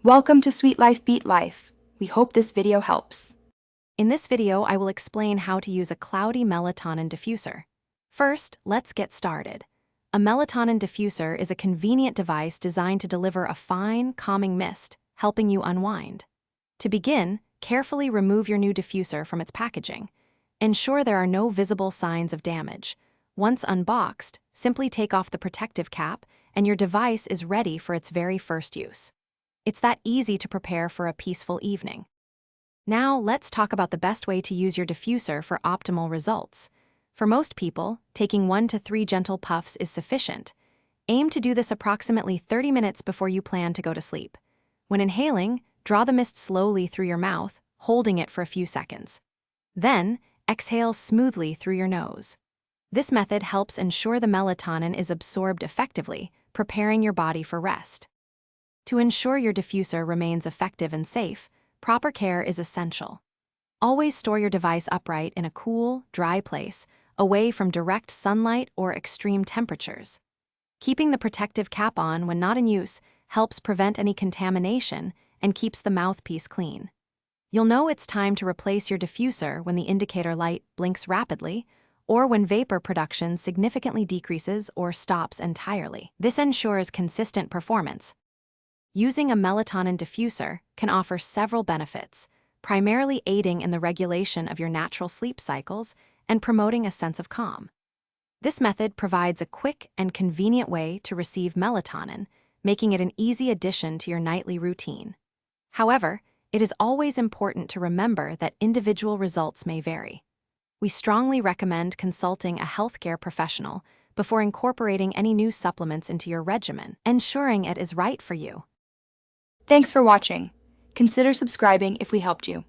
Welcome to Sweet Life Beat Life. We hope this video helps. In this video, I will explain how to use a cloudy melatonin diffuser. First, let's get started. A melatonin diffuser is a convenient device designed to deliver a fine, calming mist, helping you unwind. To begin, carefully remove your new diffuser from its packaging. Ensure there are no visible signs of damage. Once unboxed, simply take off the protective cap, and your device is ready for its very first use. It's that easy to prepare for a peaceful evening. Now, let's talk about the best way to use your diffuser for optimal results. For most people, taking 1 to 3 gentle puffs is sufficient. Aim to do this approximately 30 minutes before you plan to go to sleep. When inhaling, draw the mist slowly through your mouth, holding it for a few seconds. Then, exhale smoothly through your nose. This method helps ensure the melatonin is absorbed effectively, preparing your body for rest. To ensure your diffuser remains effective and safe, proper care is essential. Always store your device upright in a cool, dry place, away from direct sunlight or extreme temperatures. Keeping the protective cap on when not in use helps prevent any contamination and keeps the mouthpiece clean. You'll know it's time to replace your diffuser when the indicator light blinks rapidly, or when vapor production significantly decreases or stops entirely. This ensures consistent performance. Using a melatonin diffuser can offer several benefits, primarily aiding in the regulation of your natural sleep cycles and promoting a sense of calm. This method provides a quick and convenient way to receive melatonin, making it an easy addition to your nightly routine. However, it is always important to remember that individual results may vary. We strongly recommend consulting a healthcare professional before incorporating any new supplements into your regimen, ensuring it is right for you. Thanks for watching. Consider subscribing if we helped you.